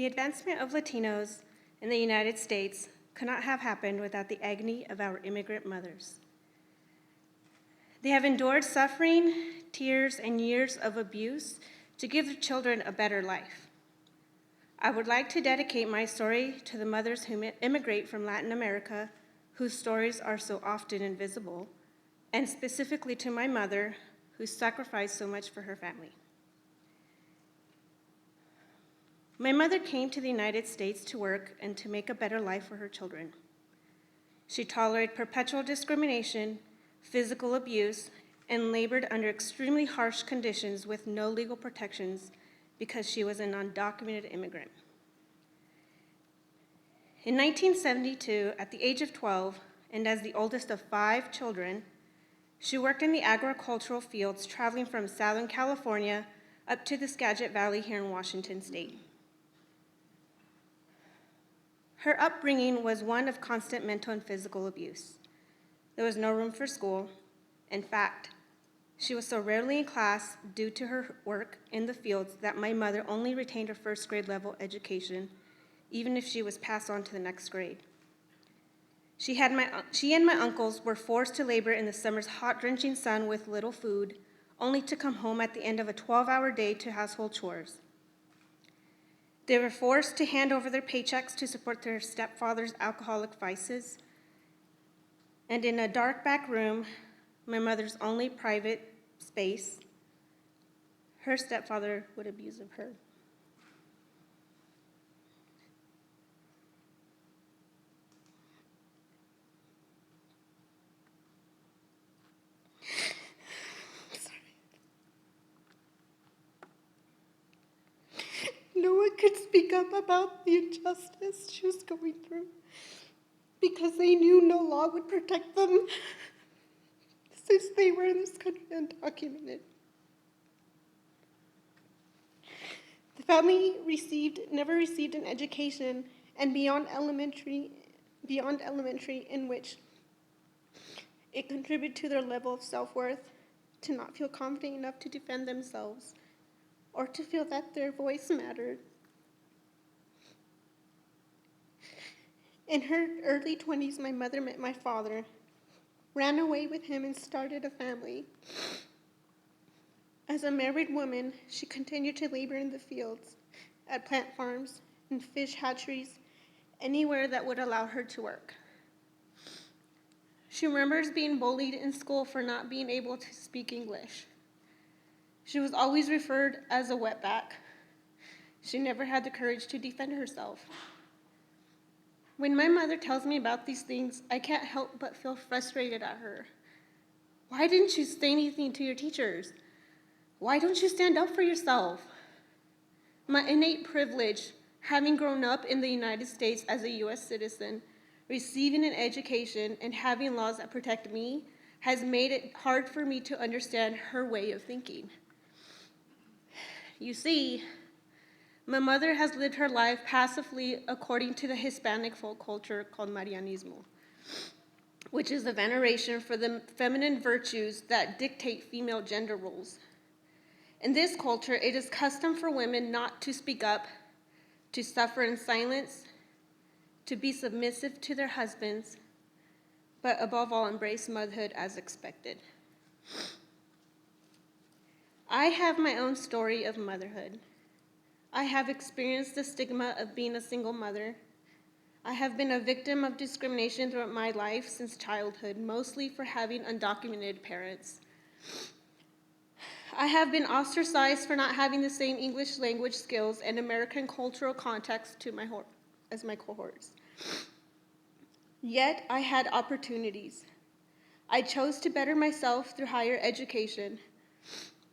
The advancement of Latinos in the United States could not have happened without the agony of our immigrant mothers. They have endured suffering, tears, and years of abuse to give their children a better life. I would like to dedicate my story to the mothers who immigrate from Latin America, whose stories are so often invisible, and specifically to my mother, who sacrificed so much for her family. My mother came to the United States to work and to make a better life for her children. She tolerated perpetual discrimination, physical abuse, and labored under extremely harsh conditions with no legal protections because she was an undocumented immigrant. In 1972, at the age of 12, and as the oldest of 5 children, she worked in the agricultural fields, traveling from Southern California up to the Skagit Valley here in Washington State. Her upbringing was one of constant mental and physical abuse. There was no room for school. In fact, she was so rarely in class due to her work in the fields that my mother only retained her first grade level education, even if she was passed on to the next grade. She and my uncles were forced to labor in the summer's hot, drenching sun with little food, only to come home at the end of a 12-hour day to household chores. They were forced to hand over their paychecks to support their stepfather's alcoholic vices. And in a dark back room, my mother's only private space, her stepfather would abuse of her. No one could speak up about the injustice she was going through because they knew no law would protect them since they were in this country undocumented. The family never received an education, and beyond elementary, in which it contributed to their level of self-worth to not feel confident enough to defend themselves or to feel that their voice mattered. In her early 20s, my mother met my father, ran away with him, and started a family. As a married woman, she continued to labor in the fields, at plant farms, and fish hatcheries, anywhere that would allow her to work. She remembers being bullied in school for not being able to speak English. She was always referred as a wetback. She never had the courage to defend herself. When my mother tells me about these things, I can't help but feel frustrated at her. Why didn't you say anything to your teachers? Why don't you stand up for yourself? My innate privilege, having grown up in the United States as a U.S. citizen, receiving an education, and having laws that protect me, has made it hard for me to understand her way of thinking. You see, my mother has lived her life passively according to the Hispanic folk culture called Marianismo, which is the veneration for the feminine virtues that dictate female gender roles. In this culture, it is custom for women not to speak up, to suffer in silence, to be submissive to their husbands, but above all, embrace motherhood as expected. I have my own story of motherhood. I have experienced the stigma of being a single mother. I have been a victim of discrimination throughout my life since childhood, mostly for having undocumented parents. I have been ostracized for not having the same English language skills and American cultural context as my cohorts. Yet I had opportunities. I chose to better myself through higher education.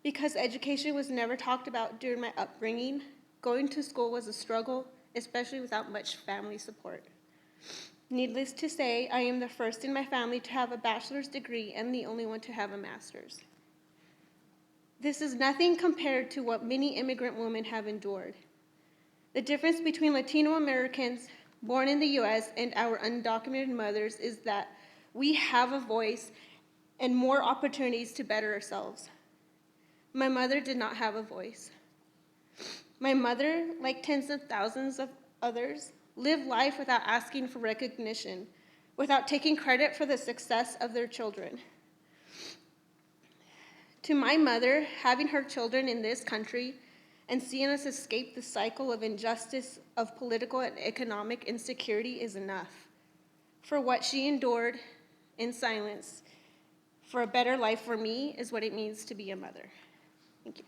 Because education was never talked about during my upbringing, going to school was a struggle, especially without much family support. Needless to say, I am the first in my family to have a bachelor's degree and the only one to have a master's. This is nothing compared to what many immigrant women have endured. The difference between Latino Americans born in the U.S. and our undocumented mothers is that we have a voice and more opportunities to better ourselves. My mother did not have a voice. My mother, like tens of thousands of others, lived life without asking for recognition, without taking credit for the success of their children. To my mother, having her children in this country and seeing us escape the cycle of injustice, of political and economic insecurity is enough. For what she endured in silence, for a better life for me, is what it means to be a mother. Thank you.